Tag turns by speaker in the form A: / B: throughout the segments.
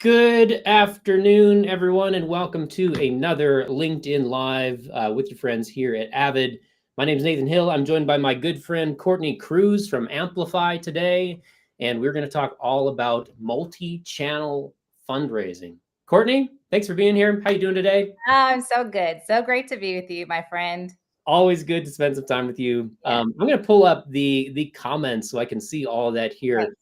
A: Good afternoon, everyone, and welcome to another LinkedIn Live with your friends here at Avid. My name is Nathan Hill. I'm joined by my good friend Courtney Cruz from Amplify today, and we're going to talk all about multi-channel fundraising. Courtney, thanks for being here. How you doing today?
B: I'm so good. So great to be with you, my friend.
A: Always good to spend some time with you.
B: Yeah.
A: I'm going to pull up the comments so I can see all of that here.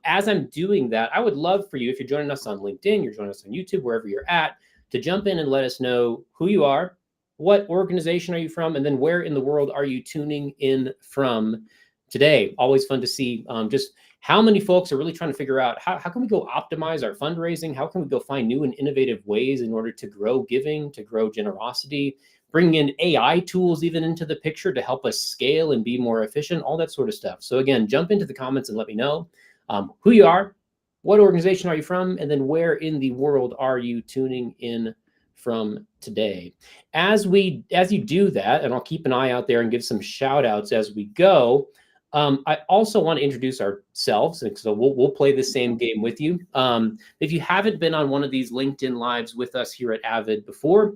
A: As I'm doing that, I would love for you, if you're joining us on LinkedIn, you're joining us on YouTube, wherever you're at, to jump in and let us know who you are, what organization are you from, and then where in the world are you tuning in from today. Always fun to see just how many folks are really trying to figure out how can we go optimize our fundraising? How can we go find new and innovative ways in order to grow giving, to grow generosity, bring in AI tools even into the picture to help us scale and be more efficient, all that sort of stuff. So again, jump into the comments and let me know who you are, what organization are you from, and then where in the world are you tuning in from today. As you do that, and I'll keep an eye out there and give some shout outs as we go. I also want to introduce ourselves, and so we'll play the same game with you. If you haven't been on one of these LinkedIn Lives with us here at Avid before,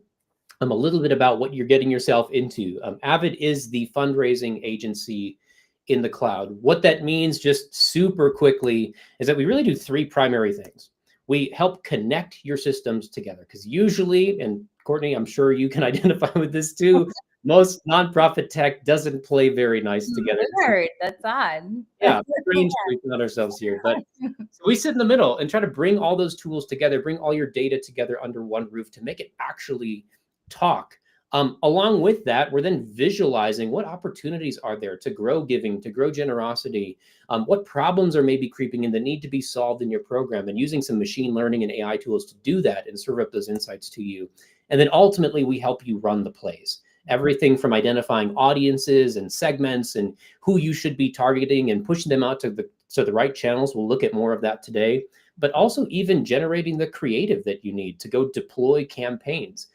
A: a little bit about what you're getting yourself into. Avid is the fundraising agency in the cloud. What that means, just super quickly, is that we really do three primary things. We help connect your systems together, because usually, and Courtney, I'm sure you can identify with this too, most nonprofit tech doesn't play very nice together.
B: Weird. That's odd.
A: Yeah, strange we found ourselves here. But so we sit in the middle and try to bring all those tools together, bring all your data together under one roof to make it actually talk. Along with that, we're then visualizing what opportunities are there to grow giving, to grow generosity, what problems are maybe creeping in that need to be solved in your program, and using some machine learning and AI tools to do that and serve up those insights to you. And then ultimately, we help you run the plays. Everything from identifying audiences and segments and who you should be targeting and pushing them out to the right channels. We'll look at more of that today, but also even generating the creative that you need to go deploy campaigns.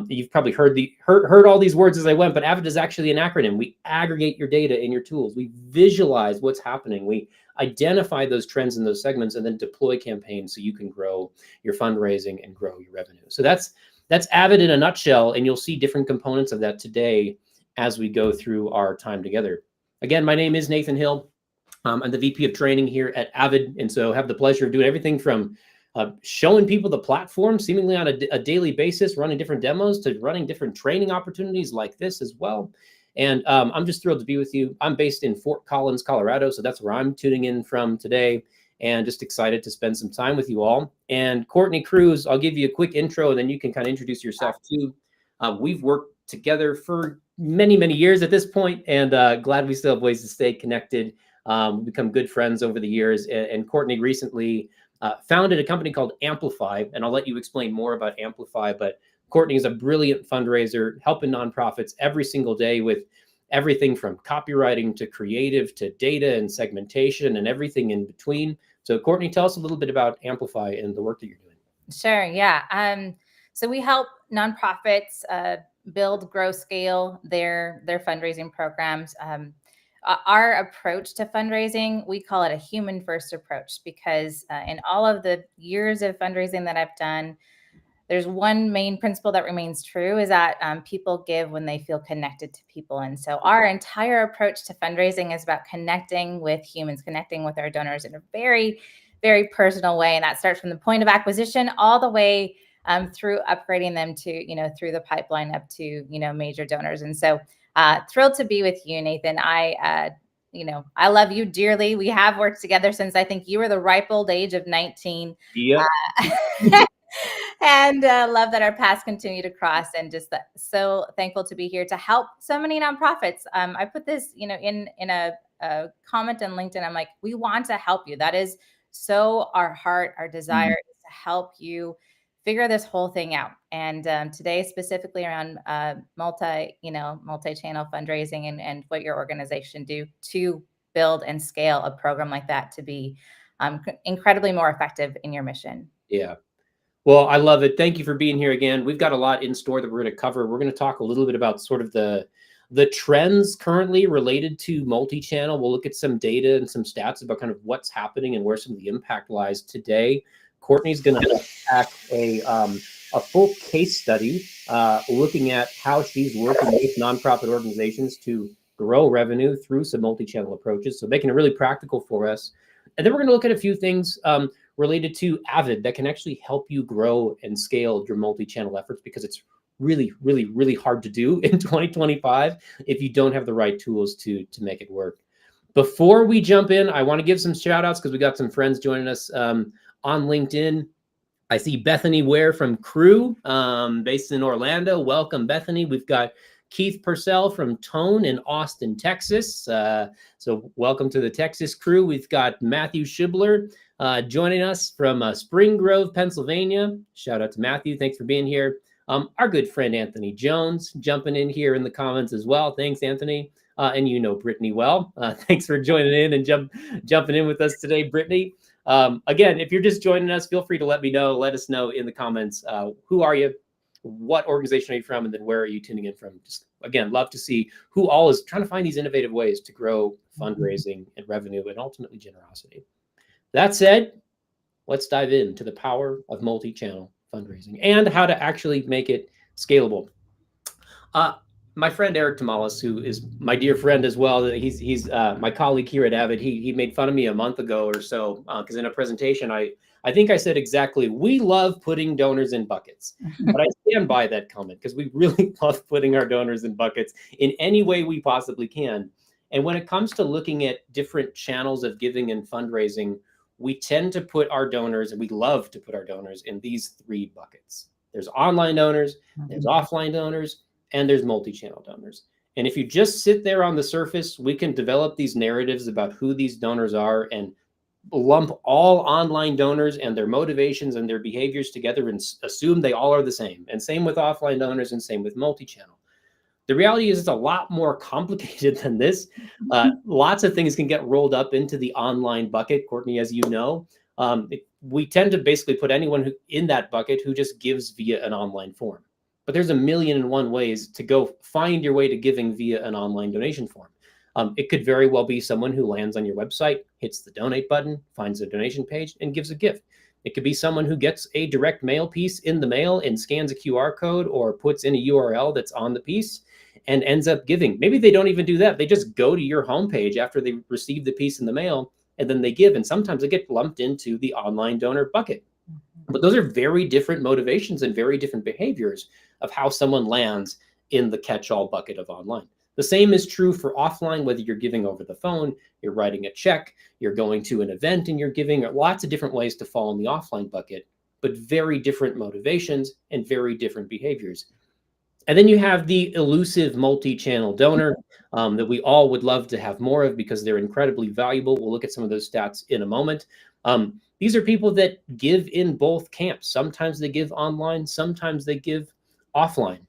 A: You've probably heard all these words as I went, but AVID is actually an acronym. We aggregate your data in your tools. We visualize what's happening. We identify those trends in those segments and then deploy campaigns so you can grow your fundraising and grow your revenue. So that's AVID in a nutshell, and you'll see different components of that today as we go through our time together. Again, my name is Nathan Hill. I'm the VP of training here at AVID, and so have the pleasure of doing everything from showing people the platform seemingly on a daily basis, running different demos, to running different training opportunities like this as well. And I'm just thrilled to be with you. I'm based in Fort Collins, Colorado, so that's where I'm tuning in from today, and just excited to spend some time with you all. And Courtney Cruz, I'll give you a quick intro, and then you can kind of introduce yourself too. We've worked together for many, many years at this point, and glad we still have ways to stay connected. We've become good friends over the years, and Courtney recently founded a company called Amplify, and I'll let you explain more about Amplify, but Courtney is a brilliant fundraiser, helping nonprofits every single day with everything from copywriting to creative to data and segmentation and everything in between. So Courtney, tell us a little bit about Amplify and the work that you're doing.
B: Sure. Yeah. So we help nonprofits build, grow, scale their fundraising programs. Our approach to fundraising, we call it a human first approach, because in all of the years of fundraising that I've done, there's one main principle that remains true, is that people give when they feel connected to people. And so our entire approach to fundraising is about connecting with humans, connecting with our donors in a very, very personal way. And that starts from the point of acquisition all the way through upgrading them to, through the pipeline up to, major donors. And so thrilled to be with you, Nathan. I love you dearly. We have worked together since I think you were the ripe old age of 19.
A: Yeah.
B: And love that our paths continue to cross, and just so thankful to be here to help so many nonprofits. I put this, in a comment on LinkedIn. I'm like, we want to help you. That is so our heart, our desire is to help you figure this whole thing out. And today, specifically around multi-channel fundraising and what your organization do to build and scale a program like that to be incredibly more effective in your mission.
A: Yeah. Well, I love it. Thank you for being here again. We've got a lot in store that we're going to cover. We're going to talk a little bit about sort of the trends currently related to multi-channel. We'll look at some data and some stats about kind of what's happening and where some of the impact lies today. Courtney's going to unpack a full case study looking at how she's working with nonprofit organizations to grow revenue through some multi-channel approaches. So making it really practical for us. And then we're going to look at a few things related to Avid that can actually help you grow and scale your multi-channel efforts, because it's really, really, really hard to do in 2025 if you don't have the right tools to make it work. Before we jump in, I want to give some shout outs because we got some friends joining us on LinkedIn. I see Bethany Ware from Crew, based in Orlando. Welcome, Bethany. We've got Keith Purcell from Tone in Austin, Texas. So welcome to the Texas crew. We've got Matthew Schibler joining us from Spring Grove, Pennsylvania. Shout out to Matthew. Thanks for being here. Our good friend Anthony Jones jumping in here in the comments as well. Thanks, Anthony. And you know Brittany well. Thanks for joining in and jumping in with us today, Brittany. Again, if you're just joining us, feel free to let me know. Let us know in the comments. Who are you? What organization are you from? And then where are you tuning in from? Just, again, love to see who all is trying to find these innovative ways to grow fundraising and revenue and ultimately generosity. That said, let's dive into the power of multi-channel fundraising and how to actually make it scalable. My friend Eric Tamales, who is my dear friend as well, he's my colleague here at Avid. He made fun of me a month ago or so because in a presentation, I think I said exactly, we love putting donors in buckets. But I stand by that comment because we really love putting our donors in buckets in any way we possibly can. And when it comes to looking at different channels of giving and fundraising, we tend to put our donors, and we love to put our donors in these three buckets. There's online donors, there's offline donors, and there's multi-channel donors. And if you just sit there on the surface, we can develop these narratives about who these donors are and lump all online donors and their motivations and their behaviors together and assume they all are the same. And same with offline donors and same with multi-channel. The reality is it's a lot more complicated than this. Lots of things can get rolled up into the online bucket, Courtney, as you know. We tend to basically put anyone in that bucket who just gives via an online form. But there's a million and one ways to go find your way to giving via an online donation form. It could very well be someone who lands on your website, hits the donate button, finds a donation page, and gives a gift. It could be someone who gets a direct mail piece in the mail and scans a QR code or puts in a URL that's on the piece and ends up giving. Maybe they don't even do that. They just go to your homepage after they receive the piece in the mail and then they give. And sometimes they get lumped into the online donor bucket. But those are very different motivations and very different behaviors of how someone lands in the catch-all bucket of online. The same is true for offline, whether you're giving over the phone, you're writing a check, you're going to an event and you're giving, lots of different ways to fall in the offline bucket, but very different motivations and very different behaviors. And then you have the elusive multi-channel donor that we all would love to have more of because they're incredibly valuable. We'll look at some of those stats in a moment. These are people that give in both camps. Sometimes they give online, sometimes they give offline.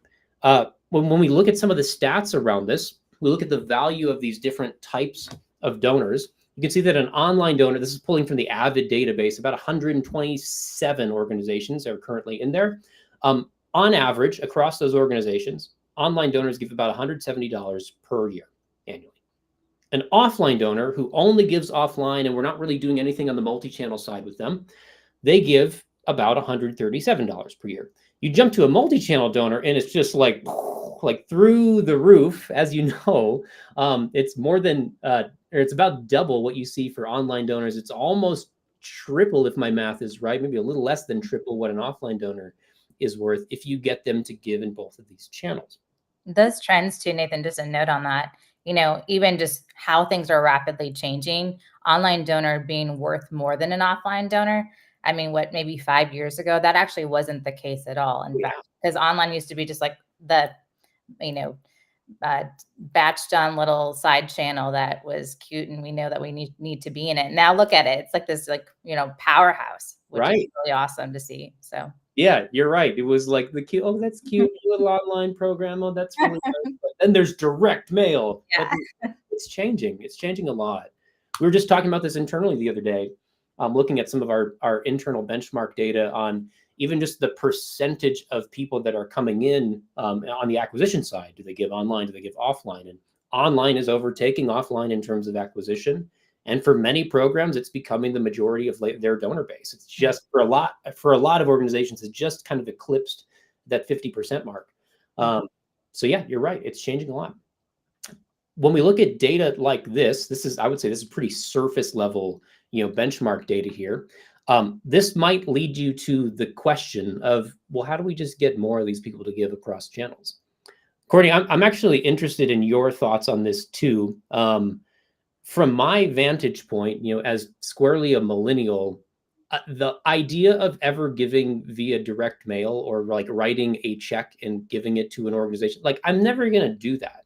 A: When we look at some of the stats around this, we look at the value of these different types of donors. You can see that an online donor, this is pulling from the Avid database, about 127 organizations are currently in there. On average, across those organizations, online donors give about $170 per year annually. An offline donor who only gives offline, and we're not really doing anything on the multi-channel side with them, they give about $137 per year. You jump to a multi-channel donor and it's just like through the roof, as you know. It's more than, or it's about double what you see for online donors. It's almost triple, if my math is right, maybe a little less than triple what an offline donor is worth if you get them to give in both of these channels.
B: Those trends too, Nathan, just a note on that, even just how things are rapidly changing, online donor being worth more than an offline donor. I mean, maybe 5 years ago, that actually wasn't the case at all. In fact, because online used to be just like the, batched on little side channel that was cute. And we know that we need to be in it. Now look at it. It's like this, powerhouse, which is really awesome to see. So.
A: Yeah, you're right. It was like the cute, oh, that's cute, little online program. Oh, that's really nice. But then there's direct mail.
B: Yeah.
A: It's changing. It's changing a lot. We were just talking about this internally the other day, looking at some of our internal benchmark data on even just the percentage of people that are coming in on the acquisition side. Do they give online? Do they give offline? And online is overtaking offline in terms of acquisition. And for many programs, it's becoming the majority of their donor base. It's just for a lot of organizations, it's just kind of eclipsed that 50% mark. So yeah, you're right. It's changing a lot. When we look at data like this is, I would say, this is pretty surface level, benchmark data here. This might lead you to the question of, well, how do we just get more of these people to give across channels? Courtney, I'm actually interested in your thoughts on this too. From my vantage point, as squarely a millennial, the idea of ever giving via direct mail or like writing a check and giving it to an organization, like I'm never going to do that.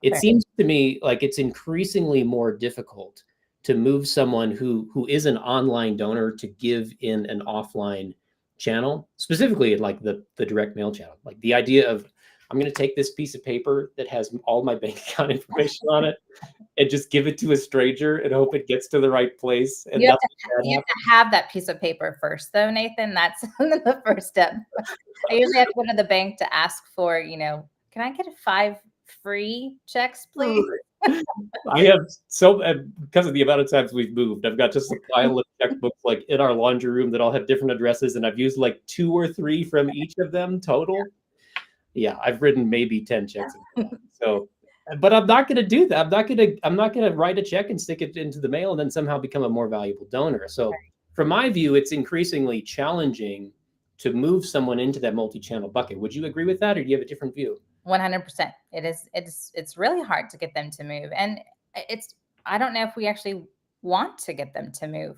A: It seems to me like it's increasingly more difficult to move someone who is an online donor to give in an offline channel, specifically like the direct mail channel. Like the idea of, I'm going to take this piece of paper that has all my bank account information on it and just give it to a stranger and hope it gets to the right place. And
B: you have to have that piece of paper first, though, Nathan. That's the first step. I usually have to go to the bank to ask for, can I get 5 free checks, please?
A: I have because of the amount of times we've moved, I've got just a pile of checkbooks like in our laundry room that all have different addresses, and I've used like 2 or 3 from each of them total. Yeah, I've written maybe 10 checks. So, but I'm not going to do that. I'm not going to write a check and stick it into the mail and then somehow become a more valuable donor. So, from my view, it's increasingly challenging to move someone into that multi-channel bucket. Would you agree with that, or do you have a different view?
B: 100%. It's really hard to get them to move. And I don't know if we actually want to get them to move.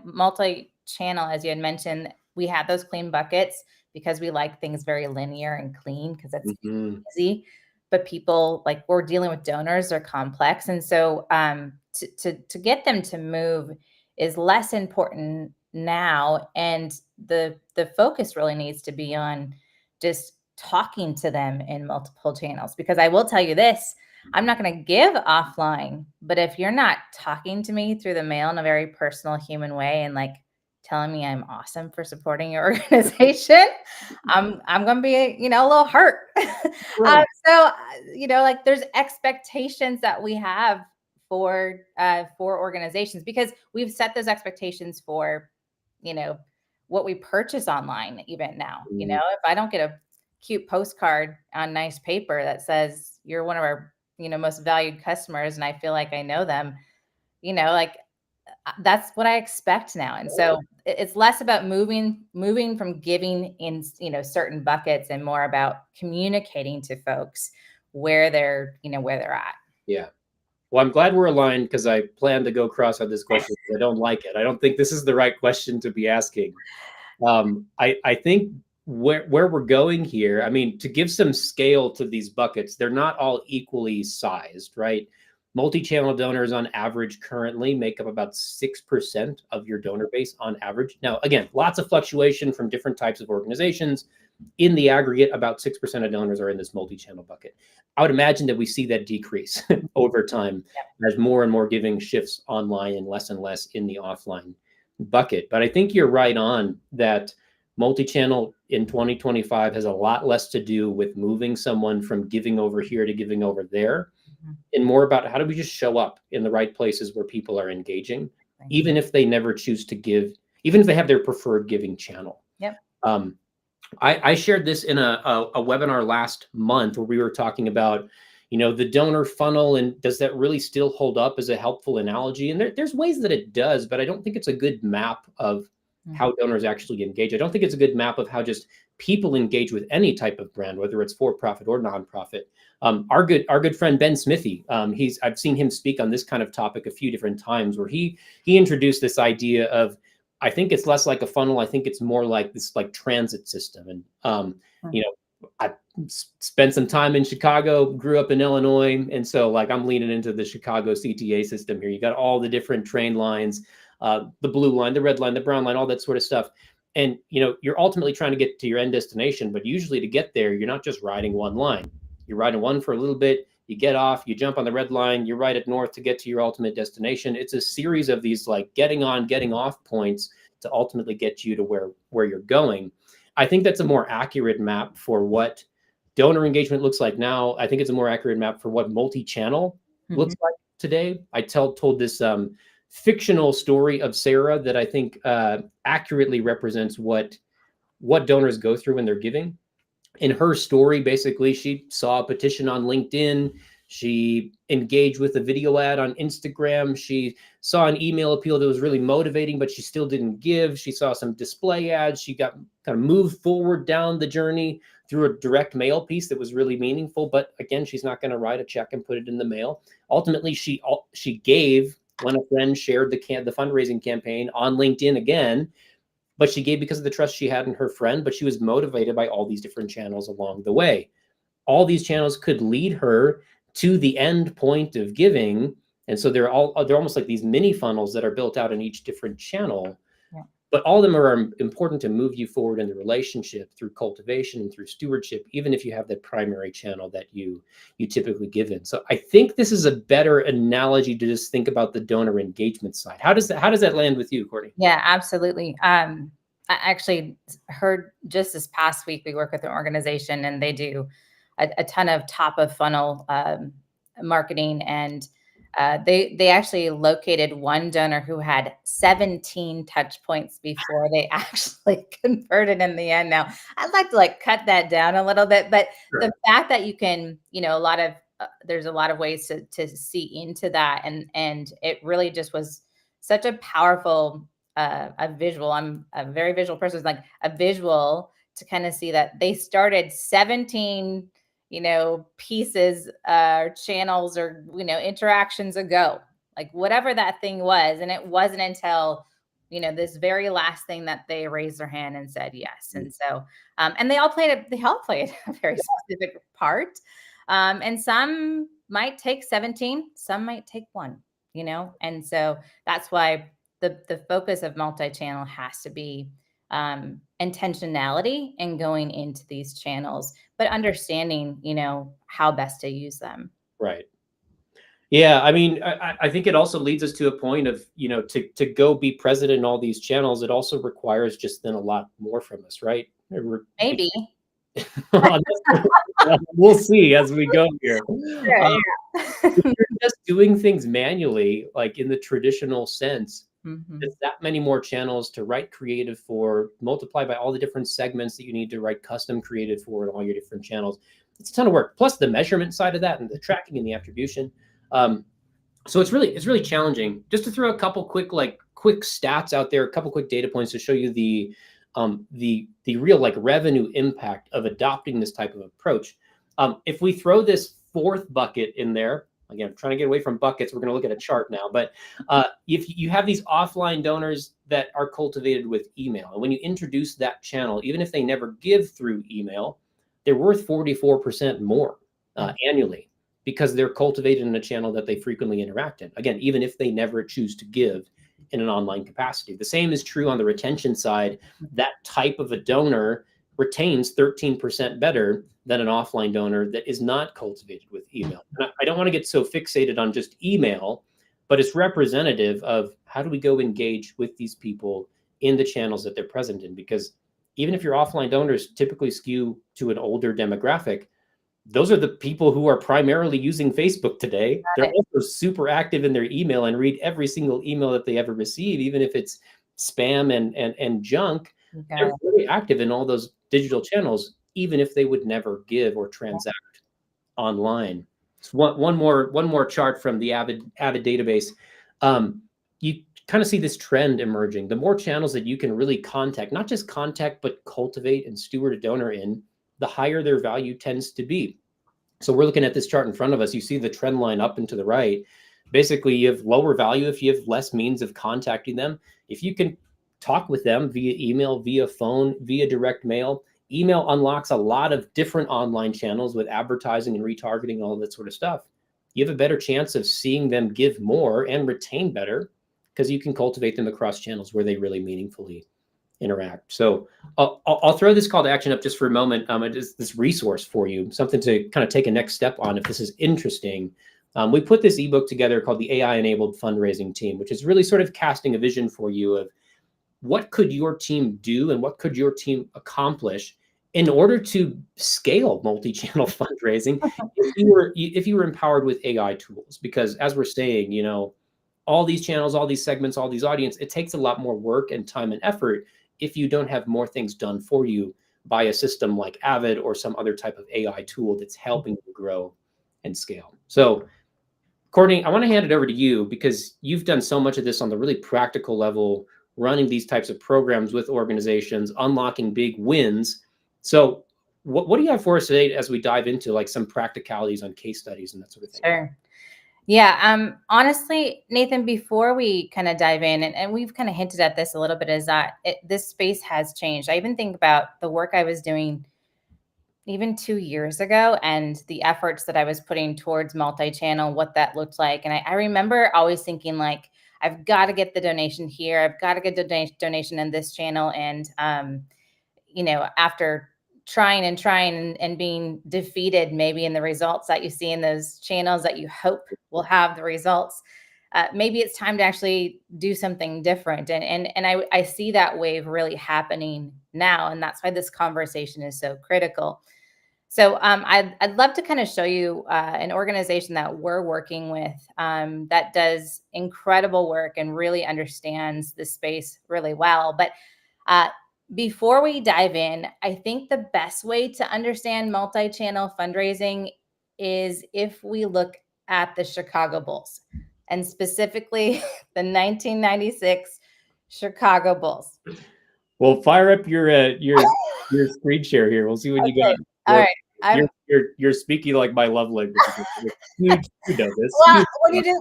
B: Multi-channel, as you had mentioned, we have those clean buckets because we like things very linear and clean because that's easy. But people, like, we're dealing with donors, are complex. And so to get them to move is less important now. And the focus really needs to be on just talking to them in multiple channels, because I will tell you this, I'm not going to give offline, but if you're not talking to me through the mail in a very personal, human way and like telling me I'm awesome for supporting your organization, I'm going to be, a little hurt. Right. So, like there's expectations that we have for organizations, because we've set those expectations for, what we purchase online even now. If I don't get a cute postcard on nice paper that says you're one of our, most valued customers, and I feel like I know them, like that's what I expect now. And so it's less about moving from giving in, certain buckets, and more about communicating to folks where they're at.
A: Yeah. Well, I'm glad we're aligned, because I plan to go cross on this question because I don't like it. I don't think this is the right question to be asking. I think where we're going here, I mean, to give some scale to these buckets, they're not all equally sized, right? Multi-channel donors on average currently make up about 6% of your donor base on average. Now, again, lots of fluctuation from different types of organizations. In the aggregate, about 6% of donors are in this multi-channel bucket. I would imagine that we see that decrease over time as more and more giving shifts online and less in the offline bucket. But I think you're right on that multi-channel in 2025 has a lot less to do with moving someone from giving over here to giving over there, and more about how do we just show up in the right places where people are engaging, even if they never choose to give, even if they have their preferred giving channel.
B: Yep.
A: I shared this in a webinar last month where we were talking about, the donor funnel, and does that really still hold up as a helpful analogy? And there's ways that it does, but I don't think it's a good map of how donors actually engage. I don't think it's a good map of how just people engage with any type of brand, whether it's for-profit or nonprofit. Our good friend Ben Smithy, I've seen him speak on this kind of topic a few different times, where he introduced this idea of, I think it's less like a funnel. I think it's more like this like transit system. And I spent some time in Chicago, grew up in Illinois, and so like I'm leaning into the Chicago CTA system here. You got all the different train lines, the blue line, the red line, the brown line, all that sort of stuff. And you're ultimately trying to get to your end destination, but usually to get there, you're not just riding one line. You're riding one for a little bit, you get off, you jump on the red line, you ride it north to get to your ultimate destination. It's a series of these like getting on, getting off points to ultimately get you to where you're going. I think that's a more accurate map for what donor engagement looks like now. I think it's a more accurate map for what multi-channel looks like today. I told this fictional story of Sarah that I think accurately represents what donors go through when they're giving. In her story, basically, she saw a petition on LinkedIn. She engaged with a video ad on Instagram. She saw an email appeal that was really motivating, but she still didn't give. She saw some display ads. She got kind of moved forward down the journey through a direct mail piece that was really meaningful. But again, she's not going to write a check and put it in the mail. Ultimately, she gave when a friend shared the fundraising campaign on LinkedIn again. But she gave because of the trust she had in her friend, but she was motivated by all these different channels along the way. All these channels could lead her to the end point of giving. And so they're almost like these mini funnels that are built out in each different channel.
B: Yeah.
A: But all of them are important to move you forward in the relationship through cultivation and through stewardship, even if you have that primary channel that you typically give in. So I think this is a better analogy to just think about the donor engagement side. How does that land with you, Courtney?
B: Yeah, absolutely. I actually heard just this past week, we work with an organization and they do a ton of top of funnel marketing, and they actually located one donor who had 17 touch points before they actually converted in the end. Now, I'd like to like cut that down a little bit, but
A: Sure.
B: the fact that you can, there's a lot of ways to see into that, and it really just was such a powerful a visual. I'm a very visual person, like a visual to kind of see that they started 17 pieces, channels or, interactions ago, like whatever that thing was. And it wasn't until, this very last thing that they raised their hand and said yes. And so, and they all played a very specific part. And some might take 17, some might take one, and so that's why the focus of multi-channel has to be intentionality and going into these channels, but understanding, how best to use them.
A: Right. Yeah, I mean, I think it also leads us to a point of, to go be present in all these channels, it also requires just then a lot more from us, right?
B: Maybe.
A: We'll see as we go here.
B: Yeah.
A: If you're just doing things manually, like in the traditional sense,
B: Mhm.
A: there's that many more channels to write creative for, multiply by all the different segments that you need to write custom creative for in all your different channels. It's a ton of work, plus the measurement side of that and the tracking and the attribution. So it's really challenging. Just to throw a couple quick stats out there, a couple quick data points to show you the real like revenue impact of adopting this type of approach. If we throw this fourth bucket in there, again, I'm trying to get away from buckets. We're going to look at a chart now, but if you have these offline donors that are cultivated with email, and when you introduce that channel, even if they never give through email, they're worth 44% more annually, because they're cultivated in a channel that they frequently interact in. Again, even if they never choose to give in an online capacity. The same is true on the retention side. That type of a donor retains 13% better than an offline donor that is not cultivated with email. And I don't want to get so fixated on just email, but it's representative of how do we go engage with these people in the channels that they're present in, because even if your offline donors typically skew to an older demographic, those are the people who are primarily using Facebook today. They're also super active in their email and read every single email that they ever receive, even if it's spam and junk. They're very active in all those digital channels, even if they would never give or transact online. So one more chart from the Avid database. You kind of see this trend emerging. The more channels that you can really contact, not just contact, but cultivate and steward a donor in, the higher their value tends to be. So we're looking at this chart in front of us. You see the trend line up and to the right. Basically, you have lower value if you have less means of contacting them. If you can talk with them via email, via phone, via direct mail, email unlocks a lot of different online channels with advertising and retargeting, all that sort of stuff. You have a better chance of seeing them give more and retain better because you can cultivate them across channels where they really meaningfully interact. So I'll throw this call to action up just for a moment. It is this resource for you, something to kind of take a next step on if this is interesting. We put this ebook together called the AI-enabled fundraising team, which is really sort of casting a vision for you of what could your team do and what could your team accomplish in order to scale multi-channel fundraising if you were empowered with AI tools. Because as we're saying, all these channels, all these segments, all these audience, it takes a lot more work and time and effort if you don't have more things done for you by a system like Avid or some other type of AI tool that's helping you grow and scale. So, Courtney, I want to hand it over to you because you've done so much of this on the really practical level, running these types of programs with organizations, unlocking big wins. So, what do you have for us today as we dive into like some practicalities on case studies and that sort of thing?
B: Sure. Yeah. Honestly, Nathan, before we kind of dive in, and we've kind of hinted at this a little bit, is that this space has changed. I even think about the work I was doing even 2 years ago and the efforts that I was putting towards multi-channel, what that looked like. And I remember always thinking like, I've got to get the donation here. I've got to get the donation in this channel. And, after trying and being defeated maybe in the results that you see in those channels that you hope will have the results, maybe it's time to actually do something different. And I see that wave really happening now. And that's why this conversation is so critical. So I'd love to kind of show you an organization that we're working with that does incredible work and really understands the space really well. But before we dive in, I think the best way to understand multi-channel fundraising is if we look at the Chicago Bulls, and specifically the 1996 Chicago Bulls.
A: Well, fire up your screen share here. We'll see what you got.
B: All right.
A: You're speaking like my love language. You know this.
B: Well,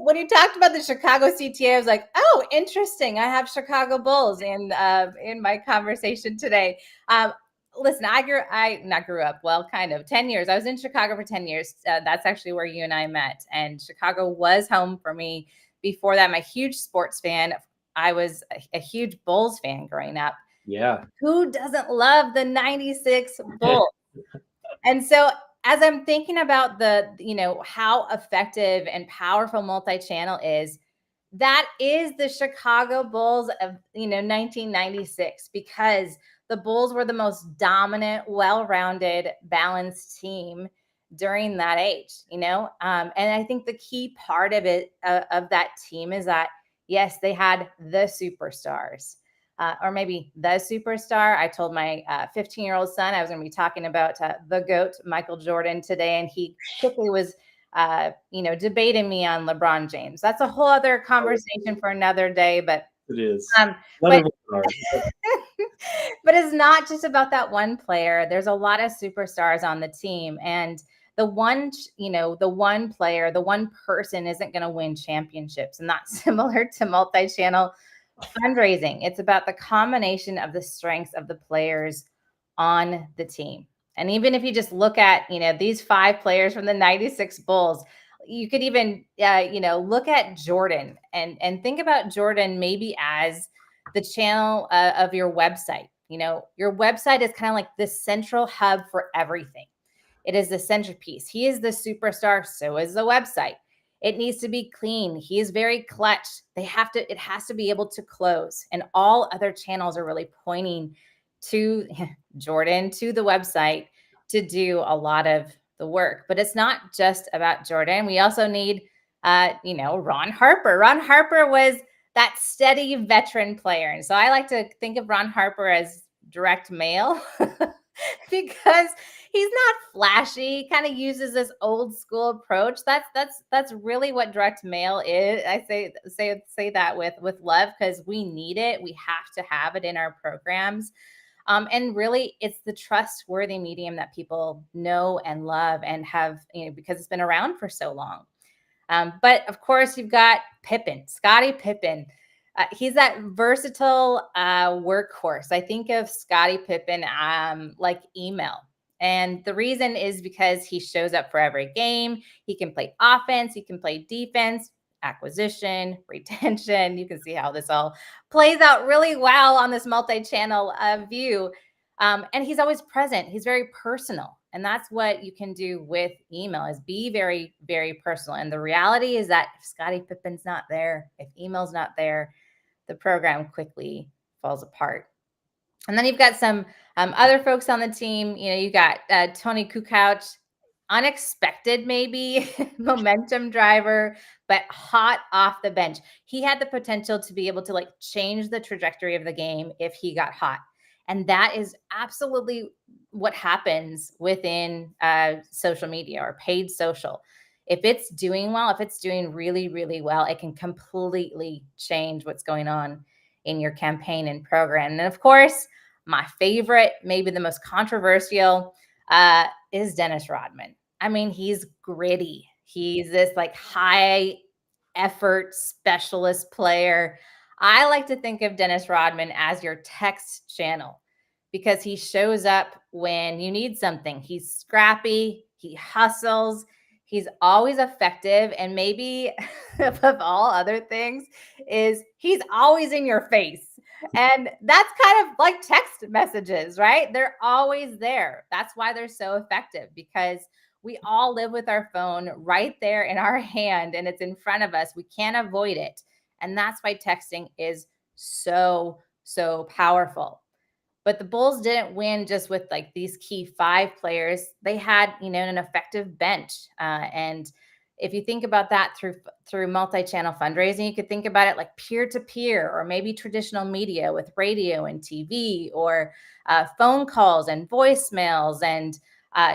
B: when you talked about the Chicago CTA, I was like, oh, interesting. I have Chicago Bulls in my conversation today. Listen, I grew up, well, kind of 10 years. I was in Chicago for 10 years. That's actually where you and I met. And Chicago was home for me. Before that, I'm a huge sports fan. I was a huge Bulls fan growing up.
A: Yeah.
B: Who doesn't love the 96 Bulls? And so as I'm thinking about how effective and powerful multi-channel is, that is the Chicago Bulls of, 1996, because the Bulls were the most dominant, well-rounded, balanced team during that age, and I think the key part of it, of that team, is that, yes, they had the superstars. Or maybe the superstar. I told my 15-year-old son I was going to be talking about the GOAT, Michael Jordan, today, and he quickly was, debating me on LeBron James. That's a whole other conversation for another day. But
A: it is.
B: But it's not just about that one player. There's a lot of superstars on the team, and the one player, the one person isn't going to win championships, and that's similar to multi-channel fundraising. It's about the combination of the strengths of the players on the team. And even if you just look at, these 5 players from the 96 Bulls, you could even, look at Jordan and think about Jordan maybe as the channel of your website. Your website is kind of like the central hub for everything. It is the centerpiece. He is the superstar. So is the website. It needs to be clean. He is very clutch. It has to be able to close. And all other channels are really pointing to Jordan, to the website, to do a lot of the work. But it's not just about Jordan. We also need, Ron Harper. Ron Harper was that steady veteran player. And so I like to think of Ron Harper as direct mail because he's not flashy. Kind of uses this old school approach. That's really what direct mail is. I say that with love, because we need it. We have to have it in our programs. And really, it's the trustworthy medium that people know and love and have, because it's been around for so long. But of course, you've got Pippen, Scottie Pippen. He's that versatile workhorse. I think of Scottie Pippen like email. And the reason is because he shows up for every game. He can play offense. He can play defense, acquisition, retention. You can see how this all plays out really well on this multi-channel view. And he's always present. He's very personal. And that's what you can do with email, is be very, very personal. And the reality is that if Scottie Pippen's not there, if email's not there, the program quickly falls apart. And then you've got some other folks on the team. You got Tony Kukoc. unexpected, maybe momentum driver, but hot off the bench. He had the potential to be able to like change the trajectory of the game if he got hot. And that is absolutely what happens within social media or paid social. If it's doing well, if it's doing really, really well, it can completely change what's going on in your campaign and program. And of course, my favorite, maybe the most controversial, is Dennis Rodman. I mean, he's gritty. He's this like high effort specialist player. I like to think of Dennis Rodman as your text channel because he shows up when you need something. He's scrappy, he hustles, he's always effective, and maybe above all other things is he's always in your face. And that's kind of like text messages, right? They're always there. That's why they're so effective, because we all live with our phone right there in our hand and it's in front of us. We can't avoid it. And that's why texting is so, so powerful. But the Bulls didn't win just with like these key 5 players. They had, an effective bench. And if you think about that through multi-channel fundraising, you could think about it like peer-to-peer, or maybe traditional media with radio and TV, or phone calls and voicemails, and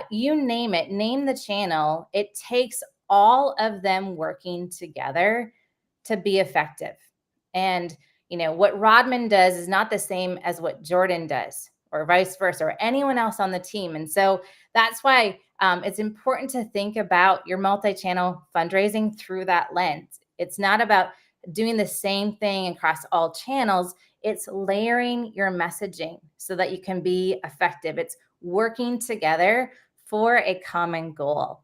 B: you name it, name the channel. It takes all of them working together to be effective. And what Rodman does is not the same as what Jordan does, or vice versa, or anyone else on the team. And so that's why it's important to think about your multi-channel fundraising through that lens. It's not about doing the same thing across all channels. It's layering your messaging so that you can be effective. It's working together for a common goal.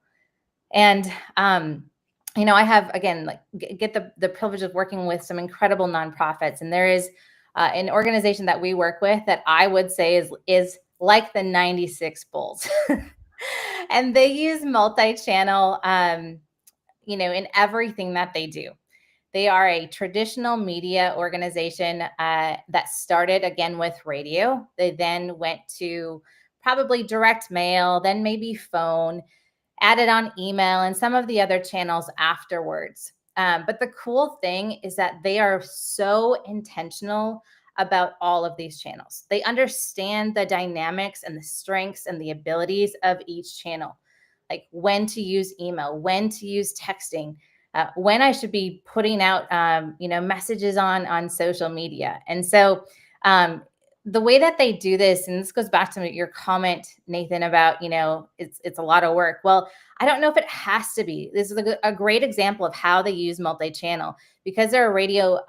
B: And I have, again, like get the privilege of working with some incredible nonprofits, and there is an organization that we work with that I would say is like the 96 Bulls. And they use multi-channel in everything that they do. They are a traditional media organization that started again with radio. They then went to probably direct mail, then maybe phone, added on email and some of the other channels afterwards. But the cool thing is that they are so intentional about all of these channels. They understand the dynamics and the strengths and the abilities of each channel, like when to use email, when to use texting, when I should be putting out, messages on social media. And so the way that they do this, and this goes back to your comment, Nathan, about, it's a lot of work. Well, I don't know if it has to be. This is a great example of how they use multi-channel, because they're a radio,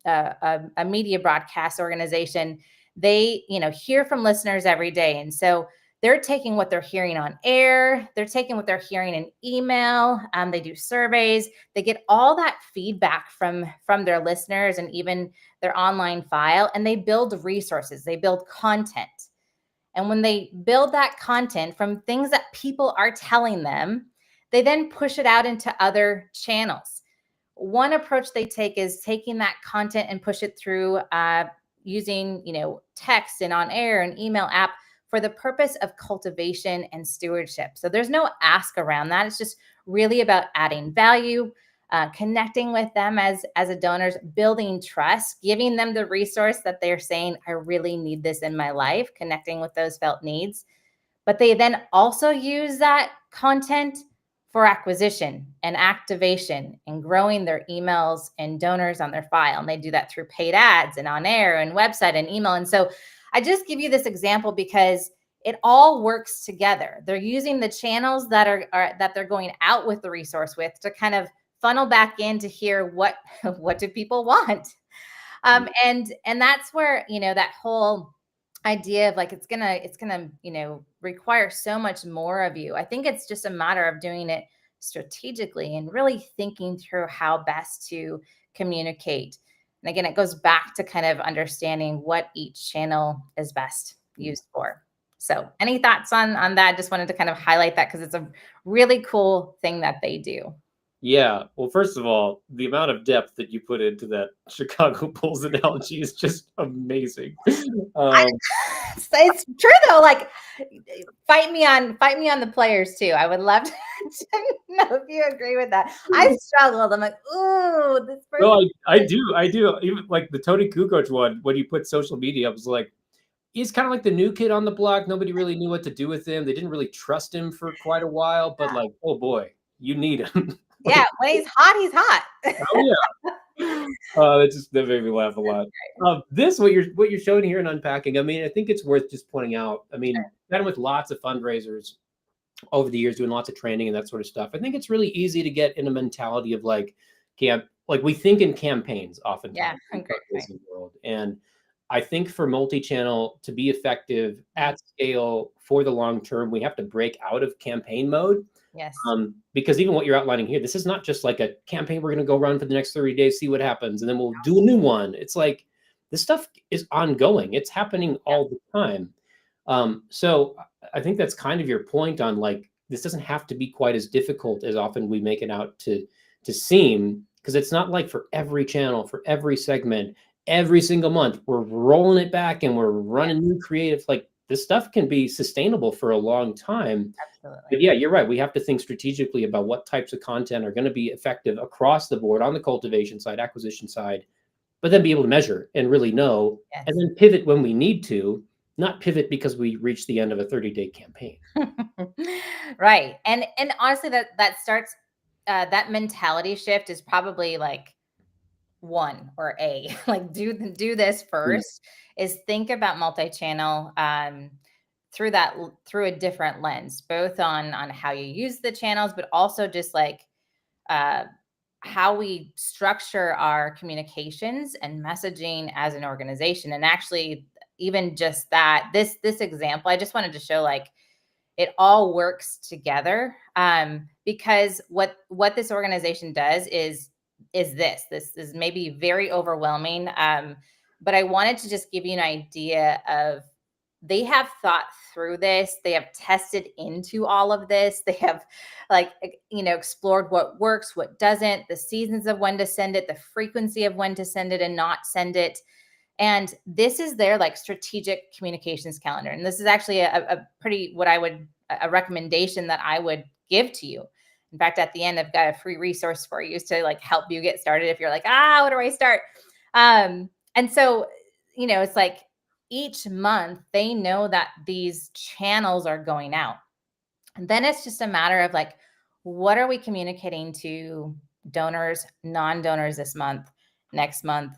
B: a media broadcast organization. They, hear from listeners every day. And so they're taking what they're hearing on air. They're taking what they're hearing in email. They do surveys. They get all that feedback from their listeners and even their online file, and they build resources. They build content. And when they build that content from things that people are telling them, they then push it out into other channels. One approach they take is taking that content and push it through using, text and on air and email app for the purpose of cultivation and stewardship. So there's no ask around that. It's just really about adding value, connecting with them as a donors, building trust, giving them the resource that they're saying, I really need this in my life, connecting with those felt needs. But they then also use that content for acquisition and activation and growing their emails and donors on their file. And they do that through paid ads and on air and website and email. And so I just give you this example because it all works together. They're using the channels that are that they're going out with the resource with to kind of funnel back in to hear what do people want. And that's where, that whole idea of like, it's gonna, require so much more of you. I think it's just a matter of doing it strategically and really thinking through how best to communicate. And again, it goes back to kind of understanding what each channel is best used for. So any thoughts on that? Just wanted to kind of highlight that because it's a really cool thing that they do.
A: Yeah. Well, first of all, the amount of depth that you put into that Chicago Bulls analogy is just amazing.
B: It's true though. Like, fight me on the players too. I would love to, to know if you agree with that. I struggled. I'm like, ooh, this person.
A: No, I do. Even like the Tony Kukoc one, when you put social media, I was like, he's kind of like the new kid on the block. Nobody really knew what to do with him. They didn't really trust him for quite a while, but like, oh boy, you need him.
B: Yeah,
A: Like,
B: when he's hot, he's hot.
A: oh yeah. That made me laugh a lot. This what you're showing here and unpacking. I mean, I think it's worth just pointing out. I mean, kind of with lots of fundraisers over the years, doing lots of training and that sort of stuff. I think it's really easy to get in a mentality of like we think in campaigns
B: Yeah,
A: oftentimes in the
B: great point.
A: fundraising world. And I think for multi-channel to be effective at scale for the long term, we have to break out of campaign mode.
B: Yes.
A: Because even what you're outlining here, this is not just like a campaign we're going to go run for the next 30 days, see what happens, and then we'll do a new one. It's like this stuff is ongoing. It's happening all the time. So I think that's kind of your point on like this doesn't have to be quite as difficult as often we make it out to seem, because it's not like for every channel, for every segment, every single month, we're rolling it back and we're running new creative. Like this stuff can be sustainable for a long time.
B: Absolutely.
A: But yeah, you're right. We have to think strategically about what types of content are going to be effective across the board on the cultivation side, acquisition side, but then be able to measure and really know,
B: Yes.
A: and then pivot when we need to, not pivot because we reached the end of a 30-day campaign.
B: Right. And honestly, that starts that mentality shift is probably like one or a like do this
A: Mm,
B: first, is think about multi-channel through a different lens, both on how you use the channels, but also just like uh how we structure our communications and messaging as an organization. And actually, even just that, this example, I just wanted to show like it all works together, because what this organization does is this is maybe very overwhelming, but I wanted to just give you an idea of, they have thought through this, they have tested into all of this, they have like explored what works, what doesn't, the seasons of when to send it, the frequency of when to send it and not send it. And this is their like strategic communications calendar. And this is actually a pretty, what I would, a recommendation that I would give to you. In fact, at the end, I've got a free resource for you to like help you get started if you're like, where do I start? And so, it's like each month they know that these channels are going out. And then it's just a matter of like, what are we communicating to donors, non-donors this month, next month,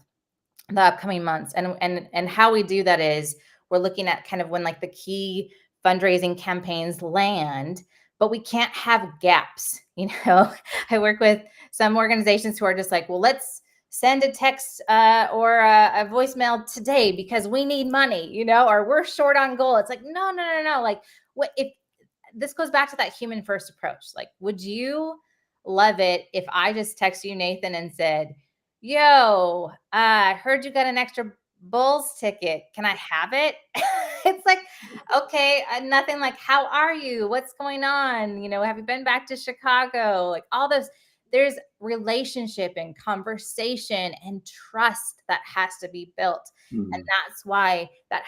B: the upcoming months? And how we do that is we're looking at kind of when like the key fundraising campaigns land, but we can't have gaps. I work with some organizations who are just like, well, let's send a text or a voicemail today because we need money, or we're short on goal. It's like, no. Like, what if this goes back to that human first approach? Like, would you love it if I just text you, Nathan, and said, yo, I heard you got an extra Bulls ticket. Can I have it? It's like, okay, nothing like, how are you? What's going on? Have you been back to Chicago? Like all those, there's relationship and conversation and trust that has to be built. And that's why there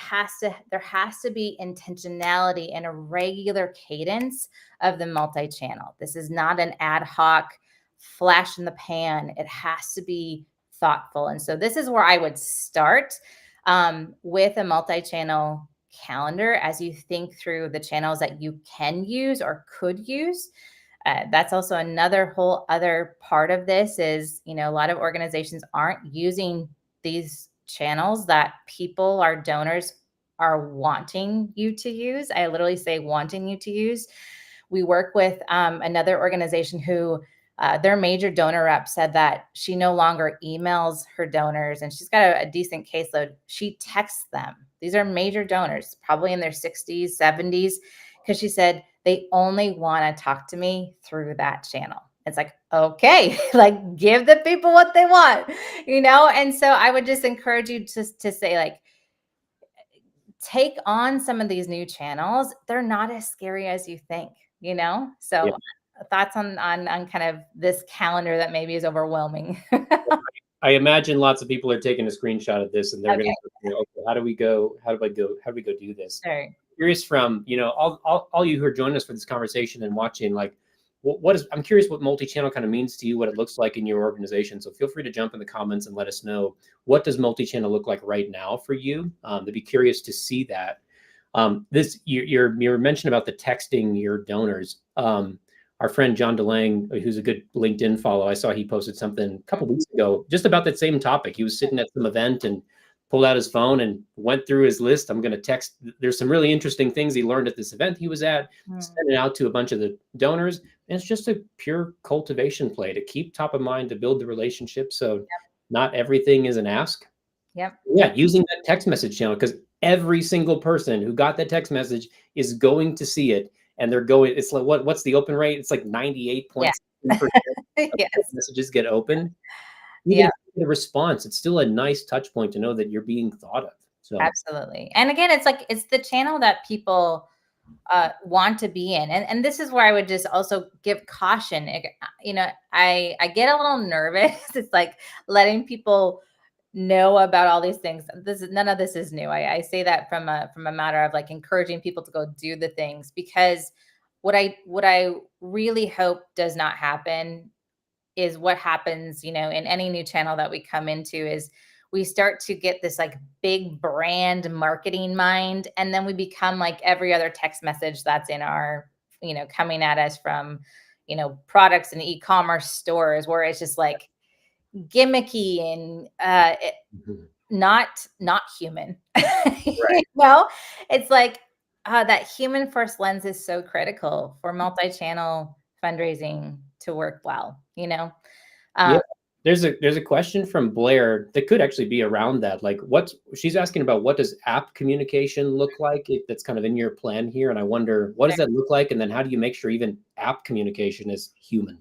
B: has to be intentionality and a regular cadence of the multi-channel. This is not an ad hoc flash in the pan. It has to be thoughtful. And so this is where I would start with a multi-channel calendar as you think through the channels that you can use or could use. That's also another whole other part of this is, a lot of organizations aren't using these channels that people, our donors, are wanting you to use. I literally say wanting you to use. We work with another organization who their major donor rep said that she no longer emails her donors, and she's got a decent caseload. She texts them. These are major donors, probably in their 60s, 70s, because she said they only want to talk to me through that channel. It's like, okay, like give the people what they want, And so I would just encourage you to say, like, take on some of these new channels. They're not as scary as you think, So
A: Yeah.
B: thoughts on kind of this calendar that maybe is overwhelming.
A: I imagine lots of people are taking a screenshot of this and they're going
B: Okay,
A: to, okay, how do we go? How do I go? How do we go do this?
B: sure.
A: Curious from, all you who are joining us for this conversation and watching, like, what is, I'm curious what multi-channel kind of means to you, what it looks like in your organization. So feel free to jump in the comments and let us know, what does multi-channel look like right now for you? To be curious to see that. This you're mentioning about the texting your donors. Our friend John DeLang, who's a good LinkedIn follow, I saw he posted something a couple weeks ago just about that same topic. He was sitting at some event and pulled out his phone and went through his list. I'm going to text. There's some really interesting things he learned at this event he was at, sent it out to a bunch of the donors. And it's just a pure cultivation play to keep top of mind, to build the relationship. So not everything is an ask.
B: Yep.
A: Yeah, using that text message channel, because every single person who got that text message is going to see it, and they're going. It's like what's the open rate? It's like 98.7% of
B: Yes.
A: messages get opened. Even
B: Yeah.
A: if you get a response, it's still a nice touch point to know that you're being thought of. So
B: Absolutely. And again, it's like it's the channel that people want to be in. And this is where I would just also give caution. I get a little nervous. It's like letting people know about all these things. None of this is new. I say that from a matter of like encouraging people to go do the things, because what I really hope does not happen is what happens, in any new channel that we come into, is we start to get this like big brand marketing mind, and then we become like every other text message that's in our, coming at us from, products and e-commerce stores, where it's just like gimmicky and not human.
A: right,
B: It's like that human first lens is so critical for multi-channel fundraising to work well.
A: yeah.
B: Um,
A: There's a question from Blair that could actually be around that. Like, she's asking about, what does app communication look like? That's kind of in your plan here, and I wonder, what does that look like, and then how do you make sure even app communication is human?